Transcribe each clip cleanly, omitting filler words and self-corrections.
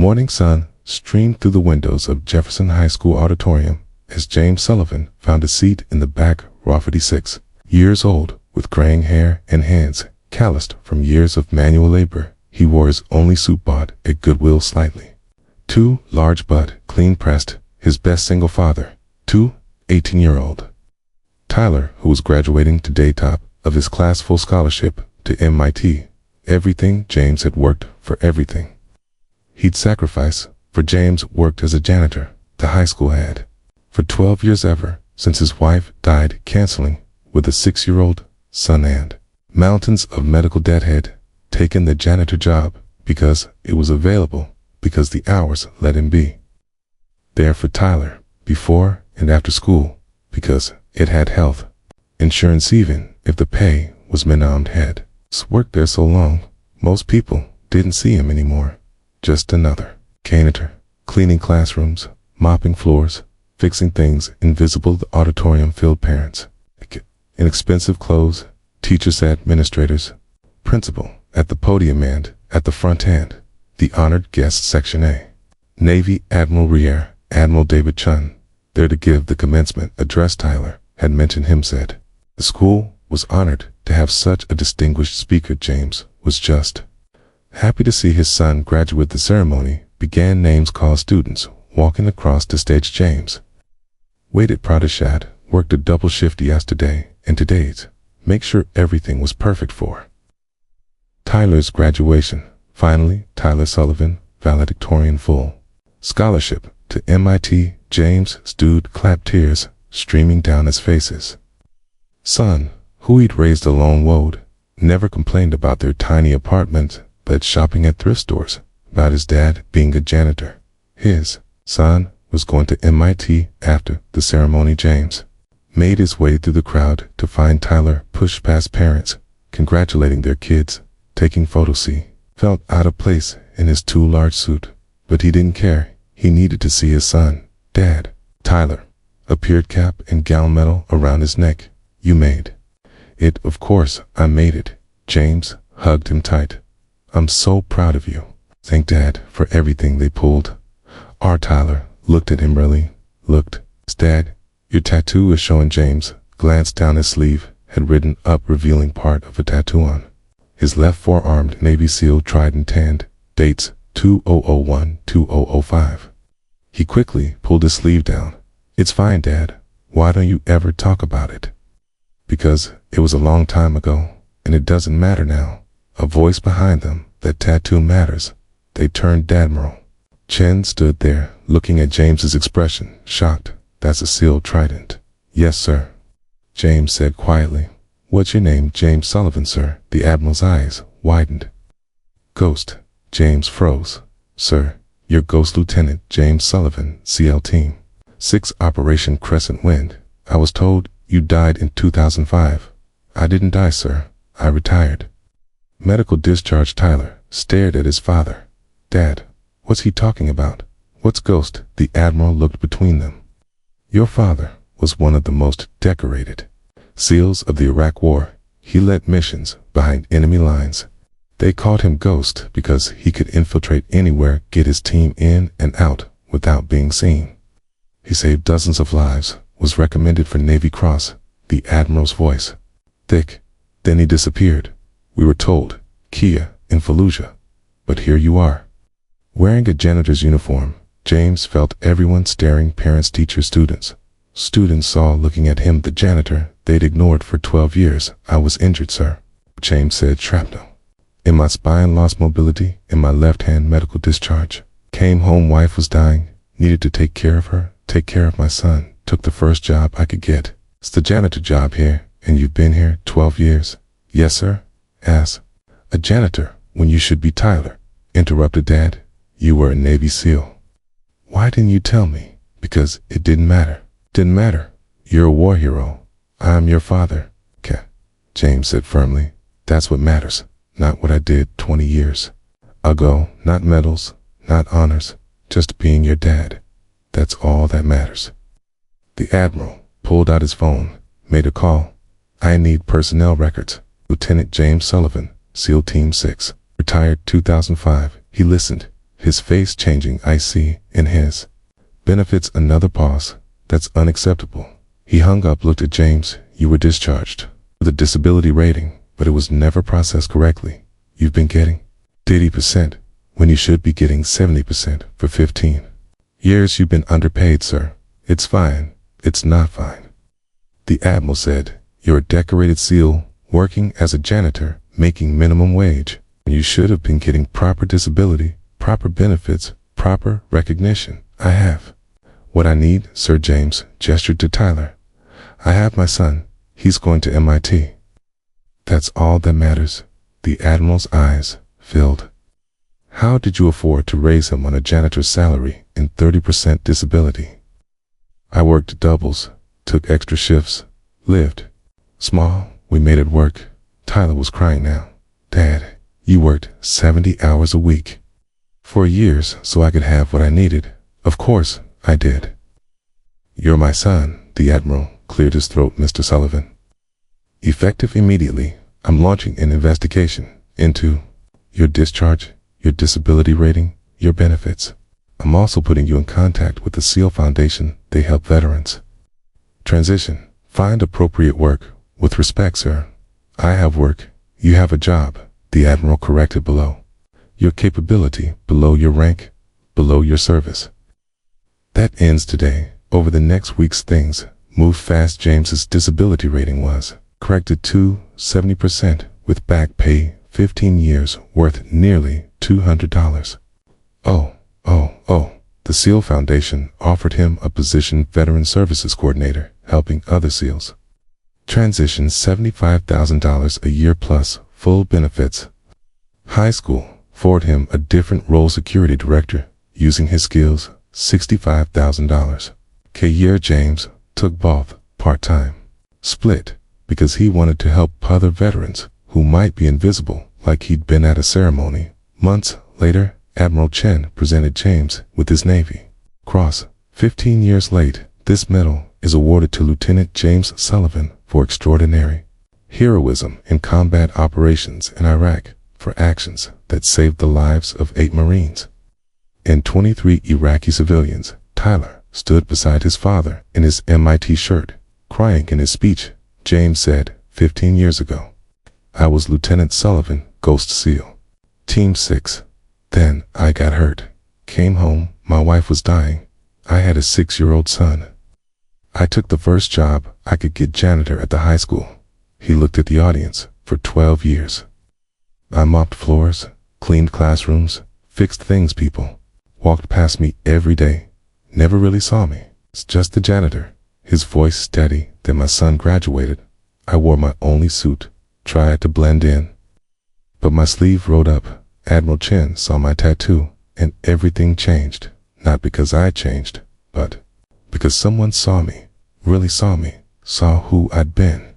morning sun streamed through the windows of Jefferson High School auditorium as James Sullivan found a seat in the back row. 46 years old, with graying hair and hands calloused from years of manual labor. He wore his only suit bought at Goodwill slightly too large but clean-pressed, his best single father, to 18-year-old Tyler, who was graduating today top of his class, full scholarship to MIT. Everything James had worked for, everything he'd sacrificed for. James worked as a janitor. The high school had for 12 years, ever since his wife died, canceling with a 6-year-old son and mountains of medical debt. Had taken the janitor job because it was available, because the hours let him be there for Tyler before and after school, because it had health insurance even if the pay was minimum. Had worked there so long, most people didn't see him anymore. Just another janitor, cleaning classrooms, mopping floors, fixing things invisible. The auditorium filled parents, inexpensive clothes, teachers, administrators, principal at the podium and at the front end, the honored guests section. A Navy Admiral Rear Admiral David Chun, there to give the commencement address. Tyler had mentioned him, said the school was honored to have such a distinguished speaker. James was just happy to see his son graduate. The ceremony began. Names called, students walking across the stage. James waited proud as shad, worked a double shift yesterday and today's, make sure everything was perfect for Tyler's graduation. Finally, Tyler Sullivan, valedictorian, full scholarship to MIT. James stood, clapped, tears streaming down his faces. Son, who he'd raised alone, woed, never complained about their tiny apartment, but shopping at thrift stores, about his dad being a janitor. His son was going to MIT. After the ceremony, James made his way through the crowd to find Tyler, pushed past parents congratulating their kids, taking photos. He felt out of place in his too large suit, but he didn't care. He needed to see his son. Dad. Tyler appeared, cap and gown, medal around his neck. You made it. Of course I made it. James hugged him tight. I'm so proud of you. Thank Dad for everything. They pulled. Tyler looked at him, really looked. Dad, your tattoo is showing. James glanced down his sleeve, had written up, revealing part of a tattoo on his left forearm. Navy SEAL, tried and tanned, dates 2001-2005. He quickly pulled his sleeve down. It's fine, Dad. Why don't you ever talk about it? Because it was a long time ago, and it doesn't matter now. A voice behind them. That tattoo matters. They turned. Admiral Chen stood there, looking at James's expression, shocked. That's a SEAL trident. Yes, sir, James said quietly. What's your name? James Sullivan, sir. The Admiral's eyes widened. Ghost. James froze. Sir, you're Ghost Lieutenant James Sullivan, CL Team 6, Operation Crescent Wind. I was told you died in 2005. I didn't die, sir. I retired. Medical discharge. Tyler stared at his father. Dad, what's he talking about? What's Ghost? The Admiral looked between them. Your father was one of the most decorated SEALs of the Iraq War. He led missions behind enemy lines. They called him Ghost because he could infiltrate anywhere, get his team in and out without being seen. He saved dozens of lives, was recommended for Navy Cross. The Admiral's voice thick. Then he disappeared. We were told, Kia in Fallujah. But here you are, wearing a janitor's uniform. James felt everyone staring, parents, teachers, students. Students saw, looking at him, the janitor they'd ignored for 12 years. I was injured, sir, James said. Shrapnel in my spine, lost mobility in my left hand, medical discharge. Came home, wife was dying, needed to take care of her, take care of my son. Took the first job I could get. It's the janitor job here. And you've been here 12 years. Yes, sir. As a janitor, when you should be Tyler, interrupted Dad. You were a Navy SEAL. Why didn't you tell me? Because it didn't matter. Didn't matter. You're a war hero. I'm your father. James said firmly. That's what matters, not what I did 20 years ago. Not medals, not honors, just being your dad. That's all that matters. The Admiral pulled out his phone, made a call. I need personnel records. Lieutenant James Sullivan, SEAL Team 6, retired 2005. He listened. his face changing. I see. In his benefits. Another pause. That's unacceptable. He hung up, looked at James. You were discharged with a disability rating, but it was never processed correctly. You've been getting 80% when you should be getting 70% for 15 years. You've been underpaid, sir. It's fine. It's not fine. The Admiral said, you're a decorated SEAL working as a janitor, making minimum wage. You should have been getting proper disability, proper benefits, proper recognition. I have what I need, Sir. James gestured to Tyler. I have my son. He's going to MIT. That's all that matters. The Admiral's eyes filled. How did you afford to raise him on a janitor's salary and 30% disability? I worked doubles, took extra shifts, lived small. We made it work. Tyler was crying now. Dad, you worked 70 hours a week for years so I could have what I needed. Of course, I did. You're my son. The Admiral cleared his throat. Mr. Sullivan. Effective immediately, I'm launching an investigation into your discharge, your disability rating, your benefits. I'm also putting you in contact with the SEAL Foundation. They help veterans transition. Find appropriate work. With respect, sir. I have work. You have a job. The Admiral corrected. Below your capability, below your rank, below your service. That ends today. Over the next weeks things move fast. James's disability rating was corrected to 70% with back pay, 15 years, worth nearly $200. Oh. The SEAL Foundation offered him a position, Veteran Services Coordinator, helping other SEALs transition. $75,000 a year plus full benefits. High school afforded him a different role, Security Director, using his skills, $65,000 a year. James took both part-time split because he wanted to help other veterans who might be invisible, like he'd been at a ceremony. Months later, Admiral Chen presented James with his Navy Cross. 15 years late, this medal is awarded to Lieutenant James Sullivan for extraordinary heroism in combat operations in Iraq for actions that saved the lives of 8 Marines and 23 Iraqi civilians. Tyler stood beside his father in his MIT shirt, crying. In his speech, James said, 15 years ago, I was Lieutenant Sullivan, Ghost SEAL, Team 6. Then I got hurt. Came home, my wife was dying. I had a 6-year-old son. I took the first job I could get, janitor at the high school. He looked at the audience. For 12 years. I mopped floors, cleaned classrooms, fixed things. People walked past me every day. Never really saw me. It's just the janitor. His voice steady. Then my son graduated. I wore my only suit, tried to blend in. But my sleeve rolled up. Admiral Chen saw my tattoo, and everything changed. Not because I changed, but because someone saw me, really saw me, saw who I'd been,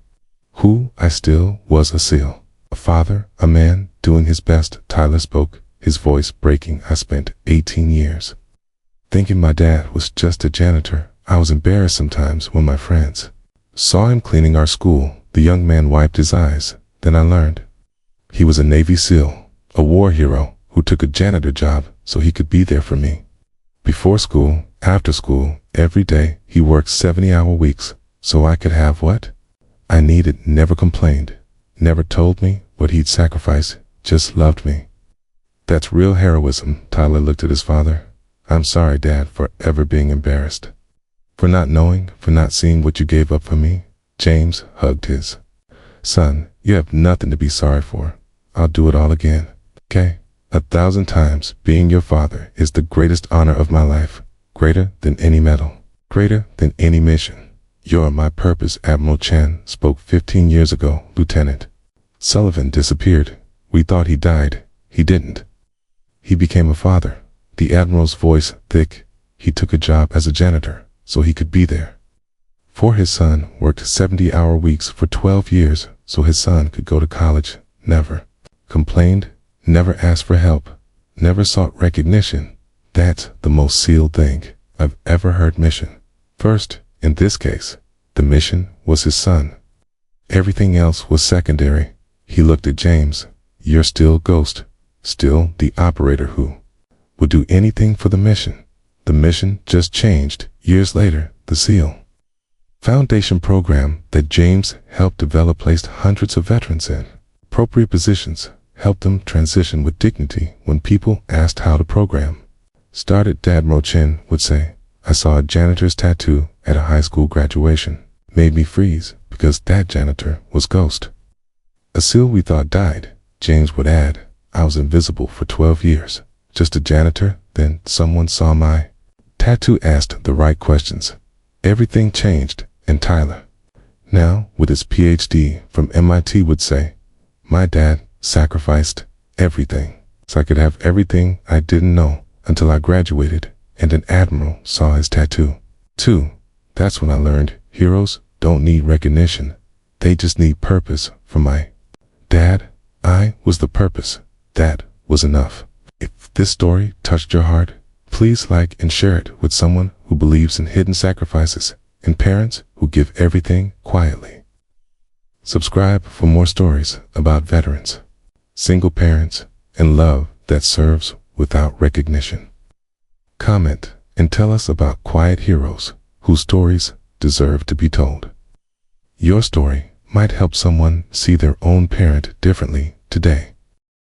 who I still was, a SEAL, a father, a man doing his best. Tyler spoke, his voice breaking. I spent 18 years thinking my dad was just a janitor. I was embarrassed sometimes when my friends saw him cleaning our school. The young man wiped his eyes. Then I learned he was a Navy SEAL, a war hero who took a janitor job so he could be there for me. Before school, after school, every day, he worked 70-hour weeks so I could have what I needed. Never complained, never told me what he'd sacrifice, just loved me. That's real heroism. Tyler looked at his father. I'm sorry, Dad, for ever being embarrassed, for not knowing, for not seeing what you gave up for me. James hugged his son. You have nothing to be sorry for. I'll do it all again. Okay? 1,000 times. Being your father is the greatest honor of my life. Greater than any medal. Greater than any mission. You're my purpose. Admiral Chen spoke 15 years ago. Lieutenant Sullivan disappeared. We thought he died. He didn't. He became a father. The Admiral's voice thick. He took a job as a janitor so he could be there for his son. Worked 70-hour weeks for 12 years so his son could go to college. Never complained, never asked for help, never sought recognition. That's the most SEAL thing I've ever heard. Mission first. In this case, the mission was his son. Everything else was secondary. He looked at James. You're still Ghost, still the operator who would do anything for the mission. The mission just changed. Years later, the SEAL Foundation program that James helped develop placed hundreds of veterans in appropriate positions, helped them transition with dignity when people asked how the program started. Admiral Chin would say, "I saw a janitor's tattoo at a high school graduation. Made me freeze because that janitor was Ghost. A SEAL we thought died." James would add, "I was invisible for 12 years. Just a janitor, then someone saw my tattoo, asked the right questions. Everything changed." And Tyler, now with his PhD from MIT, would say, "My dad sacrificed everything so I could have everything I didn't know until I graduated and an admiral saw his tattoo. Too, that's when I learned heroes don't need recognition. They just need purpose. For my dad, I was the purpose. That was enough." If this story touched your heart, please like and share it with someone who believes in hidden sacrifices and parents who give everything quietly. Subscribe for more stories about veterans, single parents, and love that serves without recognition. Comment and tell us about quiet heroes whose stories deserve to be told. Your story might help someone see their own parent differently today.